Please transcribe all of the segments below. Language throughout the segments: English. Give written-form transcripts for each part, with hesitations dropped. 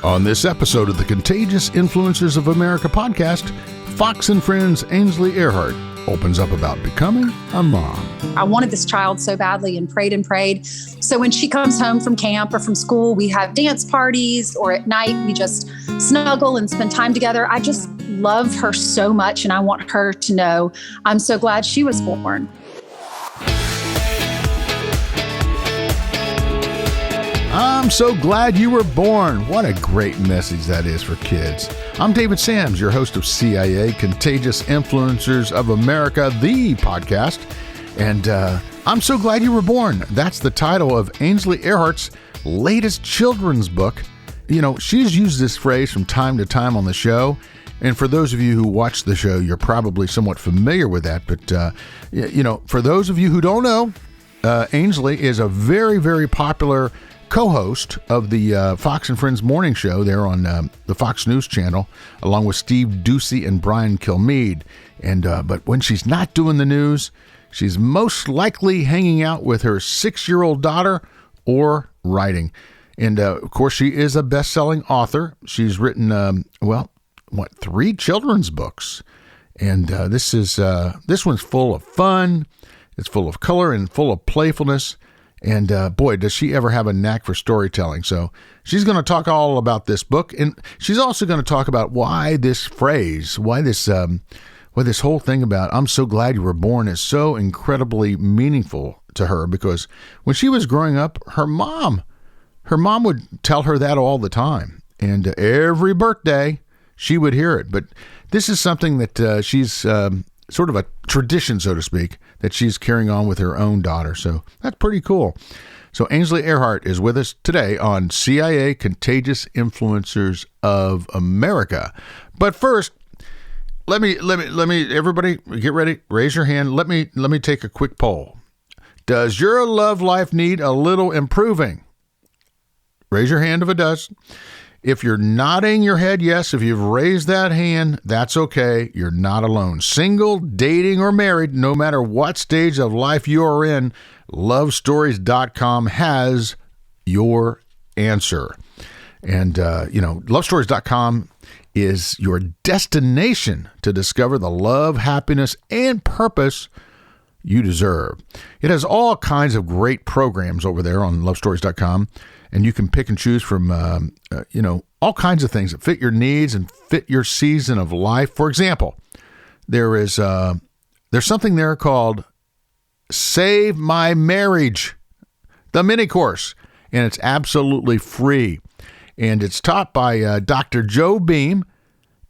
On this episode of the Contagious Influencers of America podcast, Fox and Friends' Ainsley Earhardt opens up about becoming a mom. I wanted this child so badly and prayed and prayed. So when she comes home from camp or from school, we have dance parties, or at night we just snuggle and spend time together. I just love her so much, and I want her to know I'm so glad she was born. I'm so glad you were born. What a great message that is for kids. I'm David Sams, your host of CIA, Contagious Influencers of America, the podcast. And I'm so glad you were born. That's the title of Ainsley Earhardt's latest children's book. You know, she's used this phrase from time to time on the show. And for those of you who watch the show, you're probably somewhat familiar with that. But, you know, for those of you who don't know, Ainsley is a very, very popular co-host of the Fox and Friends morning show there on the Fox News channel, along with Steve Ducey and Brian Kilmeade. And but when she's not doing the news, she's most likely hanging out with her 6-year-old daughter or writing. And of course, she is a best-selling author. She's written 3 children's books, and this one's full of fun. It's full of color and full of playfulness. And boy, does she ever have a knack for storytelling. So she's going to talk all about this book. And she's also going to talk about why this phrase, why this whole thing about I'm so glad you were born is so incredibly meaningful to her. Because when she was growing up, her mom would tell her that all the time. And every birthday, she would hear it. But this is something that she's sort of a tradition, so to speak, that she's carrying on with her own daughter. So that's pretty cool. So Ainsley Earhardt is with us today on CIA Contagious Influencers of America. But first, let me everybody get ready, raise your hand. Let me take a quick poll. Does your love life need a little improving? Raise your hand if it does. If you're nodding your head yes, if you've raised that hand, that's okay. You're not alone. Single, dating, or married, no matter what stage of life you're in, lovestories.com has your answer. And, lovestories.com is your destination to discover the love, happiness, and purpose you deserve. It has all kinds of great programs over there on lovestories.com. And you can pick and choose from, all kinds of things that fit your needs and fit your season of life. For example, there's something there called Save My Marriage, the mini course, and it's absolutely free. And it's taught by Dr. Joe Beam,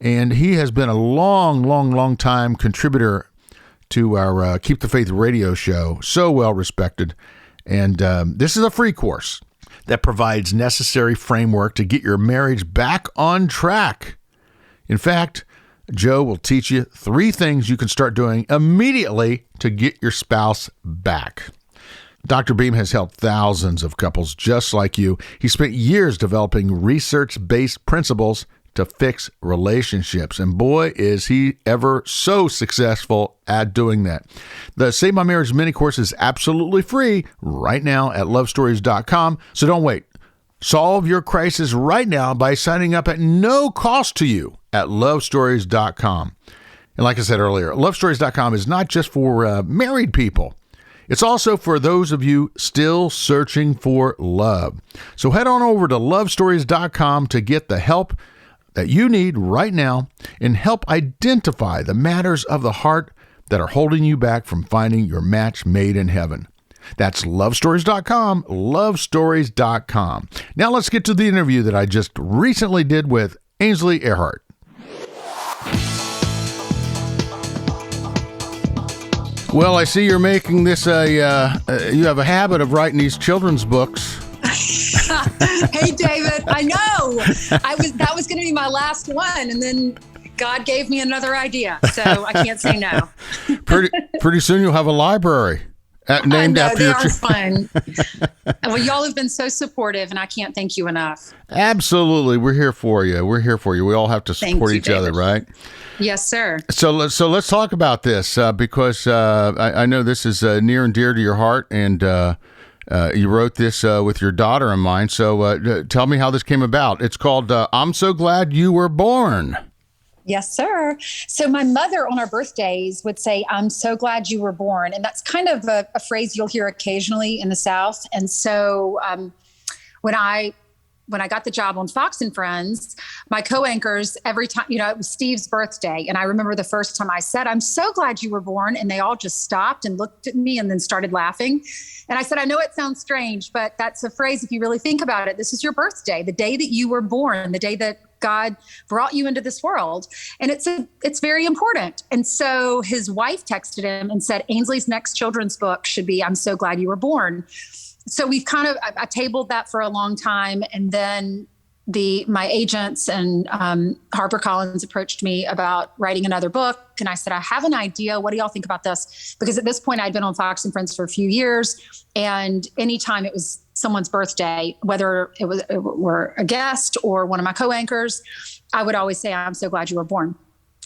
and he has been a long time contributor to our Keep the Faith radio show. So well respected. And this is a free course that provides necessary framework to get your marriage back on track. In fact, Joe will teach you 3 things you can start doing immediately to get your spouse back. Dr. Beam has helped thousands of couples just like you. He spent years developing research-based principles to fix relationships. And boy, is he ever so successful at doing that. The Save My Marriage mini course is absolutely free right now at lovestories.com. So don't wait. Solve your crisis right now by signing up at no cost to you at lovestories.com. And like I said earlier, lovestories.com is not just for married people. It's also for those of you still searching for love. So head on over to lovestories.com to get the help that you need right now and help identify the matters of the heart that are holding you back from finding your match made in heaven. That's lovestories.com, lovestories.com. Now let's get to the interview that I just recently did with Ainsley Earhardt. Well, I see you're making this you have a habit of writing these children's books. Hey, David, I know. That was going to be my last one, and then God gave me another idea, so I can't say no. Pretty soon you'll have a library named after your children. They are fun. Well, y'all have been so supportive, and I can't thank you enough. Absolutely. We're here for you. We all have to support each other, right? Yes, sir. So let's talk about this because I know this is near and dear to your heart, and You wrote this with your daughter in mind. So tell me how this came about. It's called I'm So Glad You Were Born. Yes, sir. So my mother on our birthdays would say, I'm so glad you were born. And that's kind of a phrase you'll hear occasionally in the South. And so when I got the job on Fox and Friends, my co-anchors, every time, it was Steve's birthday. And I remember the first time I said, I'm so glad you were born. And they all just stopped and looked at me and then started laughing. And I said, I know it sounds strange, but that's a phrase. If you really think about it, this is your birthday, the day that you were born, the day that God brought you into this world. And it's very important. And so his wife texted him and said, Ainsley's next children's book should be, I'm so glad you were born. So we've I tabled that for a long time. And then my agents and HarperCollins approached me about writing another book. And I said, I have an idea. What do y'all think about this? Because at this point I'd been on Fox and Friends for a few years. And anytime it was someone's birthday, whether it were a guest or one of my co-anchors, I would always say, I'm so glad you were born.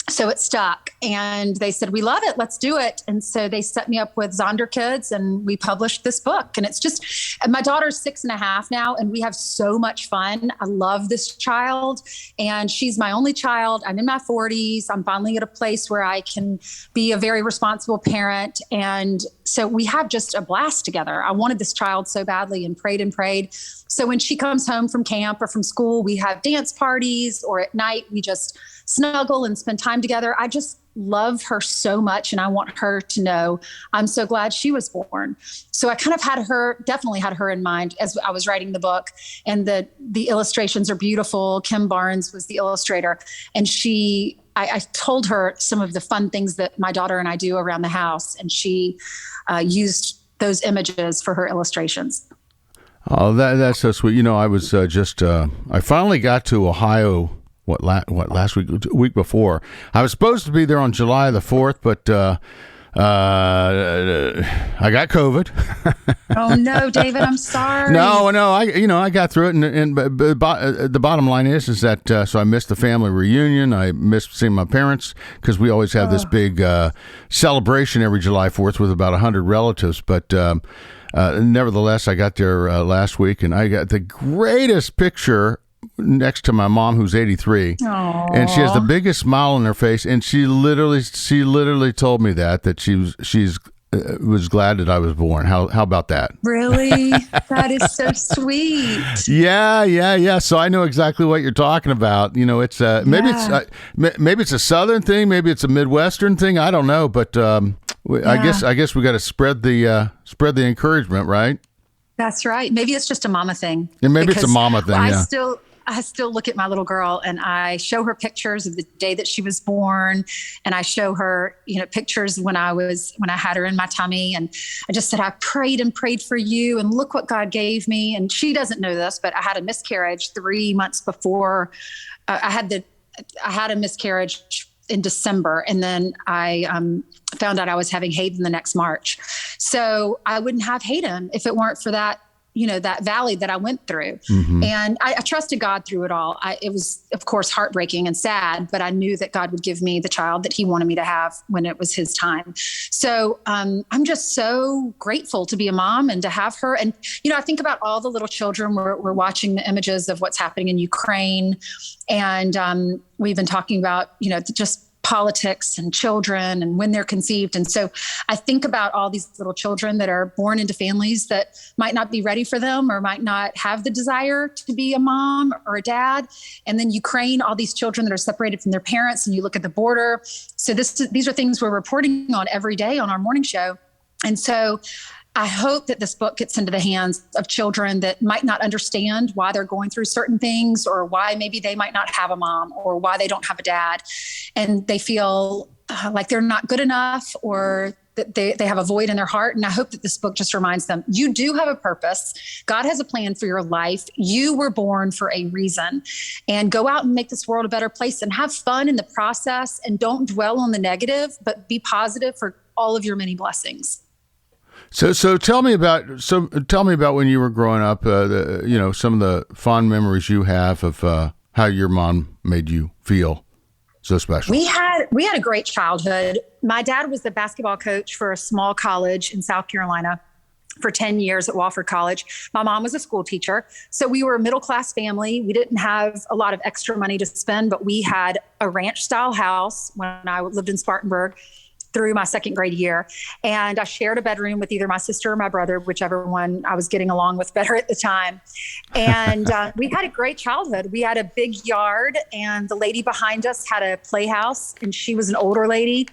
So it stuck, and they said, we love it. Let's do it. And so they set me up with Zonder Kids, and we published this book. And it's just, my daughter's 6.5 now, and we have so much fun. I love this child, and she's my only child. I'm in my 40s. I'm finally at a place where I can be a very responsible parent. And so we have just a blast together. I wanted this child so badly and prayed and prayed. So when she comes home from camp or from school, we have dance parties, or at night we just snuggle and spend time together. I just love her so much, and I want her to know I'm so glad she was born. So I kind of definitely had her in mind as I was writing the book. And the illustrations are beautiful. Kim Barnes was the illustrator, and I told her some of the fun things that my daughter and I do around the house, and she used those images for her illustrations. Oh, that's so sweet. I was I finally got to Ohio. What last week before. I was supposed to be there on July the 4th, but I got COVID. Oh no, David, I'm sorry. No, I got through it, and the bottom line is that so I missed the family reunion. I missed seeing my parents because we always have this big celebration every July 4th with about 100 relatives, but. Nevertheless, I got there last week, and I got the greatest picture next to my mom, who's 83. Aww. And she has the biggest smile on her face, and she literally told me that she's was glad that I was born. How about that? Really? That is so sweet. Yeah. So I know exactly what you're talking about. It's maybe it's a Southern thing, maybe it's a Midwestern thing. I don't know, but I guess we got to spread the encouragement, right? That's right. Maybe it's just a mama thing. And maybe it's a mama thing. Yeah. I still look at my little girl, and I show her pictures of the day that she was born, and I show her, pictures when I had her in my tummy, and I just said, I prayed and prayed for you, and look what God gave me. And she doesn't know this, but I had a miscarriage 3 months before. I had a miscarriage in December, and then I found out I was having Hayden the next March. So I wouldn't have Hayden if it weren't for that, that valley that I went through. Mm-hmm. And I trusted God through it all. It was, of course, heartbreaking and sad, but I knew that God would give me the child that he wanted me to have when it was his time. So I'm just so grateful to be a mom and to have her. And, I think about all the little children. We're watching the images of what's happening in Ukraine. And we've been talking about, just politics and children and when they're conceived. And so I think about all these little children that are born into families that might not be ready for them or might not have the desire to be a mom or a dad. And then Ukraine, all these children that are separated from their parents, and you look at the border. So these are things we're reporting on every day on our morning show. And so I hope that this book gets into the hands of children that might not understand why they're going through certain things, or why maybe they might not have a mom, or why they don't have a dad, and they feel like they're not good enough, or that they have a void in their heart. And I hope that this book just reminds them, you do have a purpose. God has a plan for your life. You were born for a reason, and go out and make this world a better place and have fun in the process, and don't dwell on the negative, but be positive for all of your many blessings. So tell me about when you were growing up. Some of the fond memories you have of how your mom made you feel so special. We had a great childhood. My dad was the basketball coach for a small college in South Carolina, for 10 years at Wofford College. My mom was a school teacher. So we were a middle-class family. We didn't have a lot of extra money to spend, but we had a ranch-style house when I lived in Spartanburg through my second grade year. And I shared a bedroom with either my sister or my brother, whichever one I was getting along with better at the time. And we had a great childhood. We had a big yard, and the lady behind us had a playhouse, and she was an older lady.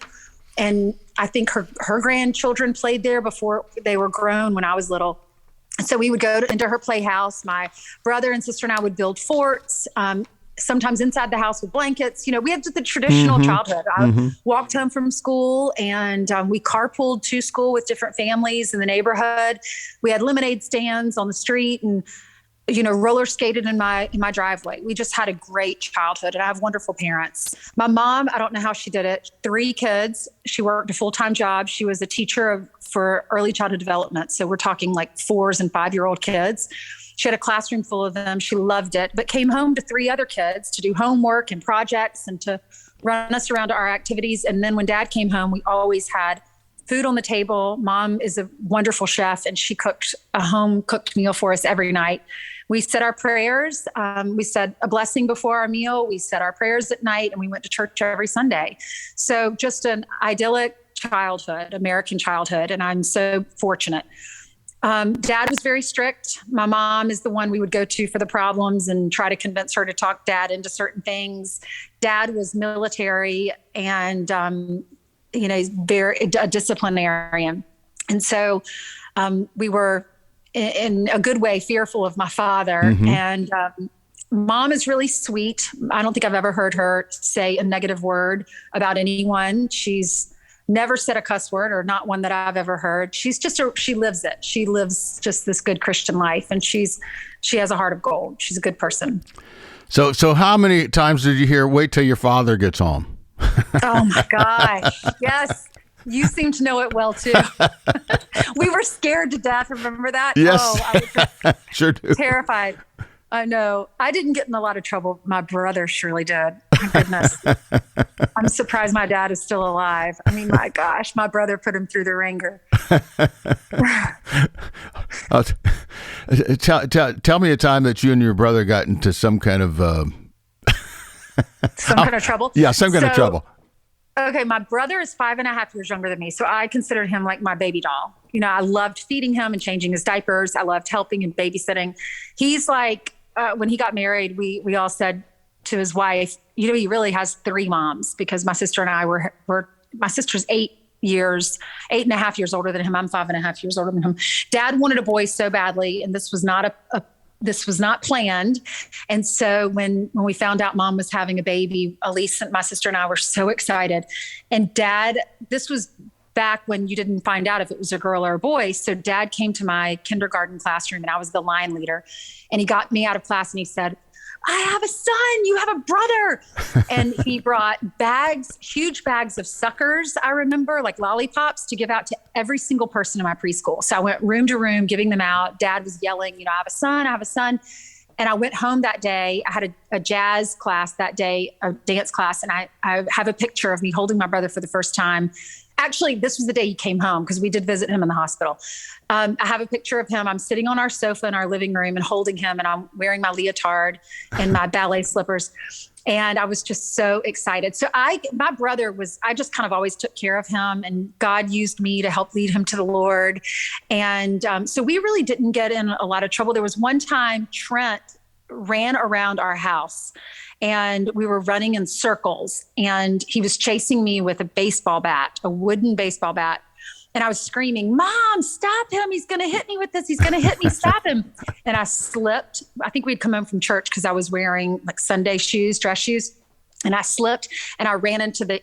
And I think her grandchildren played there before they were grown when I was little. So we would go into her playhouse. My brother and sister and I would build forts, sometimes inside the house with blankets. You know, we had the traditional childhood. I walked home from school, and we carpooled to school with different families in the neighborhood. We had lemonade stands on the street, and roller skated in my driveway. We just had a great childhood, and I have wonderful parents. My mom, I don't know how she did it. 3 kids. She worked a full-time job. She was a teacher for early childhood development. So we're talking like 4 and 5-year-old kids. She had a classroom full of them. She loved it, but came home to 3 other kids to do homework and projects and to run us around to our activities. And then when Dad came home, we always had food on the table. Mom is a wonderful chef, and she cooked a home-cooked meal for us every night. We said our prayers. We said a blessing before our meal. We said our prayers at night, and we went to church every Sunday. So just an idyllic childhood, American childhood, and I'm so fortunate. Dad was very strict. My mom is the one we would go to for the problems and try to convince her to talk Dad into certain things. Dad was military and, he's a disciplinarian. And so we were, in a good way, fearful of my father. And Mom is really sweet. I don't think I've ever heard her say a negative word about anyone. She's never said a cuss word, or not one that I've ever heard. She's just she lives it. She lives just this good Christian life, and she has a heart of gold. She's a good person. So how many times did you hear, "Wait till your father gets home"? Oh my gosh. Yes. You seem to know it well too. We were scared to death. Remember that? Yes. Oh, I was sure do. Terrified. I know. I didn't get in a lot of trouble. My brother surely did. My goodness. I'm surprised my dad is still alive. I mean, my gosh, my brother put him through the ringer. Tell me a time that you and your brother got into some kind of some kind of trouble. Yeah, some kind of trouble. Okay, my brother is 5.5 years younger than me, so I considered him like my baby doll. I loved feeding him and changing his diapers. I loved helping and babysitting. He's like, when he got married, we all said to his wife, he really has 3 moms, because my sister and I were my sister's 8.5 years older than him. I'm 5.5 years older than him. Dad wanted a boy so badly, and this was not planned. And so when we found out Mom was having a baby, Elise and my sister and I were so excited. And Dad, this was back when you didn't find out if it was a girl or a boy. So Dad came to my kindergarten classroom, and I was the line leader. And he got me out of class, and he said, "I have a son, you have a brother." And he brought huge bags of suckers, I remember, like lollipops, to give out to every single person in my preschool. So I went room to room giving them out. Dad was yelling, "I have a son, I have a son." And I went home that day. I had a jazz class that day, a dance class. And I have a picture of me holding my brother for the first time. Actually, this was the day he came home, because we did visit him in the hospital. I have a picture of him. I'm sitting on our sofa in our living room and holding him, and I'm wearing my leotard and my ballet slippers. And I was just so excited. So my brother I just kind of always took care of him, and God used me to help lead him to the Lord. And so we really didn't get in a lot of trouble. There was one time Trent ran around our house, and we were running in circles, and he was chasing me with a wooden baseball bat. And I was screaming, "Mom, stop him. He's going to hit me with this. He's going to hit me. Stop him." And I slipped. I think we'd come home from church, because I was wearing like Sunday shoes, dress shoes. And I slipped, and I ran into the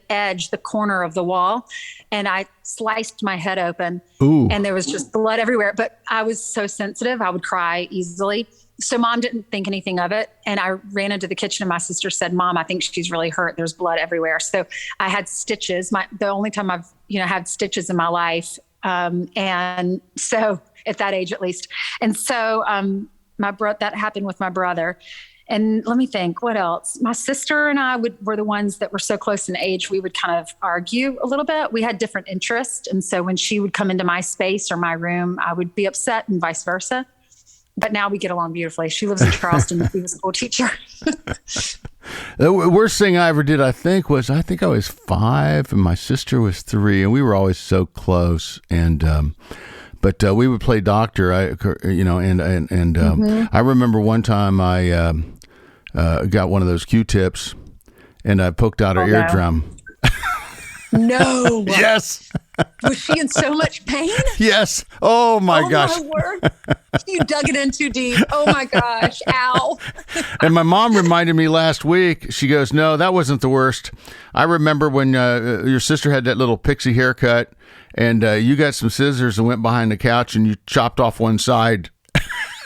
corner of the wall, and I sliced my head open. Ooh. And there was just blood everywhere. But I was so sensitive, I would cry easily. So Mom didn't think anything of it. And I ran into the kitchen, and my sister said, "Mom, I think she's really hurt. There's blood everywhere." So I had stitches. The only time I've, had stitches in my life. And so at that age, at least. And so, that happened with my brother. And let me think, what else? My sister and I were the ones that were so close in age, we would kind of argue a little bit. We had different interests. And so when she would come into my space or my room, I would be upset and vice versa. But now we get along beautifully. She lives in Charleston. She was a school teacher. The worst thing I ever did, I think I was 5 and my sister was 3, and we were always so close. And but we would play doctor. I remember one time I got one of those Q-tips, and I poked out her eardrum. No. Yes. Was she in so much pain? Yes. Oh my gosh. Oh my word. You dug it in too deep. Oh my gosh. Ow. And my mom reminded me last week, she goes, no, that wasn't the worst. I remember when your sister had that little pixie haircut, and you got some scissors and went behind the couch and you chopped off one side.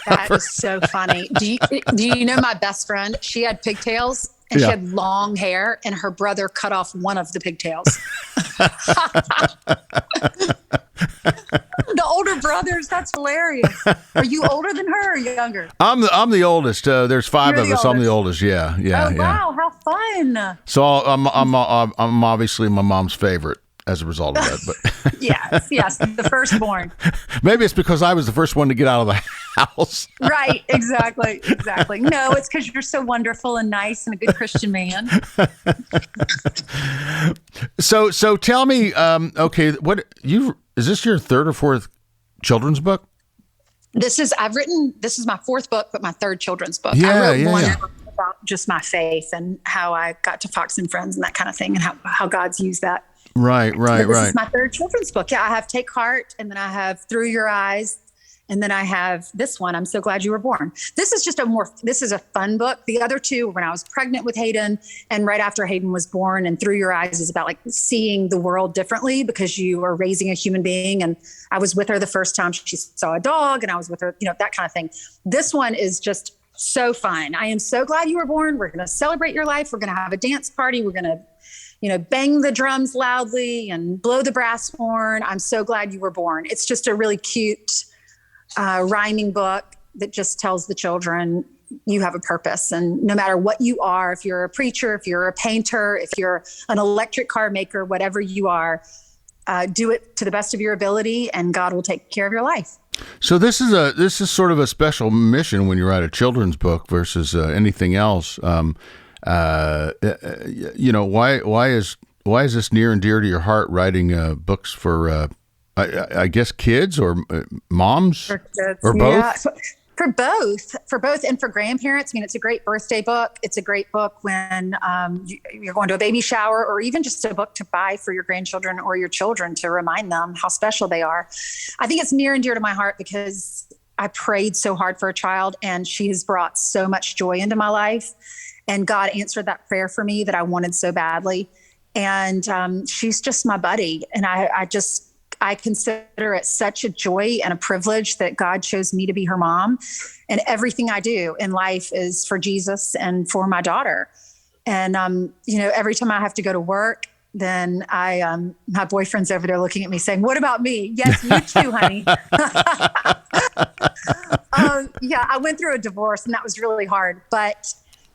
That is so funny. Do you know my best friend? She had pigtails. And she had long hair, and her brother cut off one of the pigtails. The older brothers, that's hilarious. Are you older than her or younger? I'm the oldest. There's 5 of us. I'm the oldest. Yeah. Wow, how fun! So I'm obviously my mom's favorite as a result of that. But yes, the firstborn. Maybe it's because I was the first one to get out of the house. Right, exactly. No, it's because you're so wonderful and nice and a good Christian man. So tell me, okay, is this your 3rd or 4th children's book? This is my 4th book, but my 3rd children's book. Yeah, I wrote one about just my faith and how I got to Fox and Friends and that kind of thing, and how God's used that. Right. This is my 3rd children's book. Yeah, I have Take Heart, and then I have Through Your Eyes, and then I have this one, I'm So Glad You Were Born. This is this is a fun book. The other 2, when I was pregnant with Hayden and right after Hayden was born, and Through Your Eyes is about like seeing the world differently because you are raising a human being. And I was with her the first time she saw a dog, and I was with her, that kind of thing. This one is just so fun. I am so glad you were born. We're going to celebrate your life. We're going to have a dance party. We're going to bang the drums loudly and blow the brass horn. I'm so glad you were born. It's just a really cute rhyming book that just tells the children you have a purpose. And no matter what you are, if you're a preacher, if you're a painter, if you're an electric car maker, whatever you are, do it to the best of your ability and God will take care of your life. So this is sort of a special mission when you write a children's book versus anything else. Why is this near and dear to your heart, writing books for I guess kids or moms for kids, or both? Yeah. For both and for grandparents. I mean, it's a great birthday book. It's a great book when you're going to a baby shower, or even just a book to buy for your grandchildren or your children to remind them how special they are. I think it's near and dear to my heart because I prayed so hard for a child, and she has brought so much joy into my life. And God answered that prayer for me that I wanted so badly. And she's just my buddy. And I consider it such a joy and a privilege that God chose me to be her mom. And everything I do in life is for Jesus and for my daughter. And, every time I have to go to work, then my boyfriend's over there looking at me saying, what about me? Yes, you too, honey. I went through a divorce, and that was really hard, but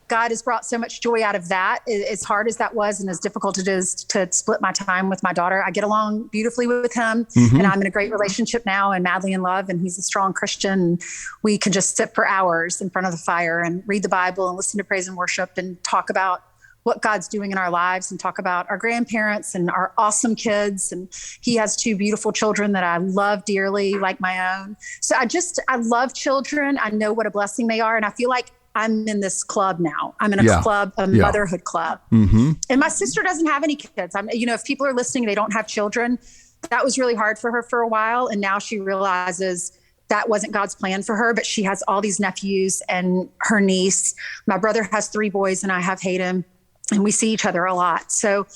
God has brought so much joy out of that. As hard as that was and as difficult it is to split my time with my daughter, I get along beautifully with him. Mm-hmm. And I'm in a great relationship now and madly in love. And he's a strong Christian. And we can just sit for hours in front of the fire and read the Bible and listen to praise and worship and talk about what God's doing in our lives and talk about our grandparents and our awesome kids. And he has 2 beautiful children that I love dearly, like my own. So I love children. I know what a blessing they are. And I feel like I'm in this club now. I'm in a club, a motherhood club. Mm-hmm. And my sister doesn't have any kids. If people are listening, they don't have children. That was really hard for her for a while. And now she realizes that wasn't God's plan for her, but she has all these nephews and her niece. My brother has 3 boys and I have Hayden, and we see each other a lot. So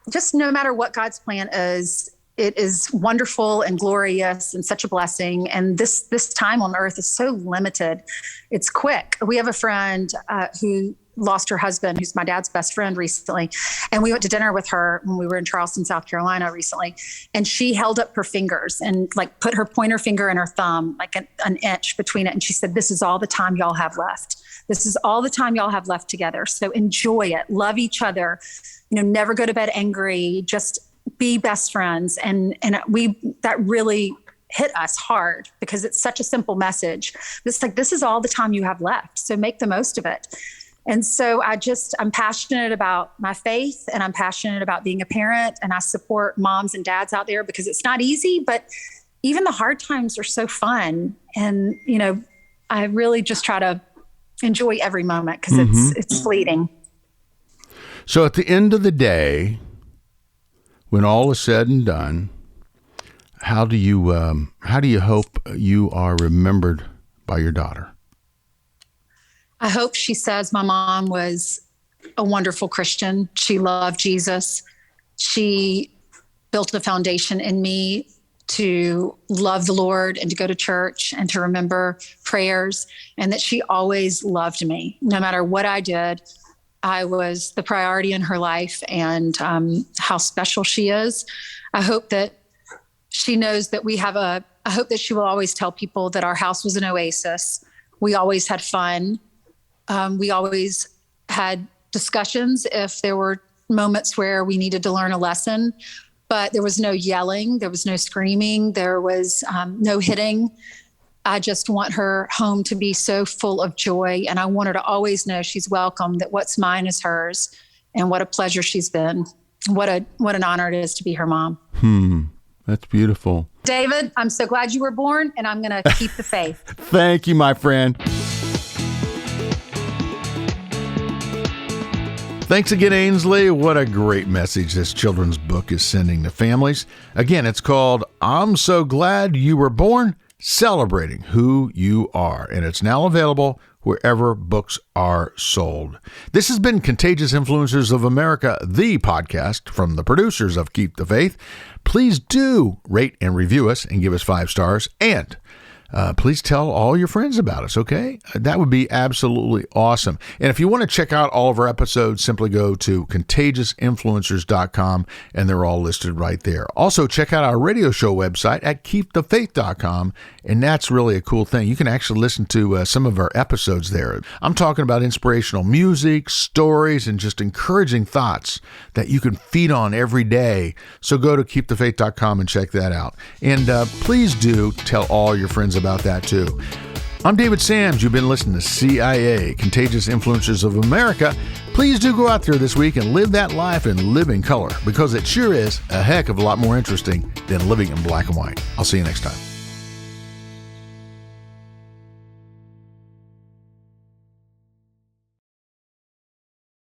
just no matter what God's plan is, it is wonderful and glorious and such a blessing. And this time on earth is so limited. It's quick. We have a friend who lost her husband, who's my dad's best friend recently. And we went to dinner with her when we were in Charleston, South Carolina recently. And she held up her fingers and like put her pointer finger and her thumb, like an inch between it. And she said, this is all the time y'all have left. This is all the time y'all have left together. So enjoy it. Love each other. Never go to bed angry. Just be best friends. And that really hit us hard because it's such a simple message. It's like, this is all the time you have left. So make the most of it. And so I'm passionate about my faith, and I'm passionate about being a parent, and I support moms and dads out there because it's not easy, but even the hard times are so fun. And, I really just try to enjoy every moment because it's fleeting. So at the end of the day, when all is said and done, how do you hope you are remembered by your daughter? I hope she says my mom was a wonderful Christian. She loved Jesus. She built a foundation in me to love the Lord and to go to church and to remember prayers, and that she always loved me. No matter what I did, I was the priority in her life, and how special she is. I hope that she knows that I hope that she will always tell people that our house was an oasis. We always had fun. We always had discussions if there were moments where we needed to learn a lesson, but there was no yelling. There was no screaming. There was no hitting. I just want her home to be so full of joy. And I want her to always know she's welcome, that what's mine is hers, and what a pleasure she's been. What an honor it is to be her mom. That's beautiful. David, I'm so glad you were born, and I'm going to keep the faith. Thank you, my friend. Thanks again, Ainsley. What a great message this children's book is sending to families. Again, it's called I'm So Glad You Were Born, Celebrating Who You Are. And it's now available wherever books are sold. This has been Contagious Influencers of America, the podcast from the producers of Keep the Faith. Please do rate and review us and give us 5 stars. And please tell all your friends about us, okay? That would be absolutely awesome. And if you want to check out all of our episodes, simply go to ContagiousInfluencers.com, and they're all listed right there. Also, check out our radio show website at KeepTheFaith.com, and that's really a cool thing. You can actually listen to some of our episodes there. I'm talking about inspirational music, stories, and just encouraging thoughts that you can feed on every day. So go to KeepTheFaith.com and check that out. And please do tell all your friends about that too. I'm David Sams. You've been listening to CIA, Contagious Influencers of America. Please do go out there this week and live that life in living color, because it sure is a heck of a lot more interesting than living in black and white. I'll see you next time.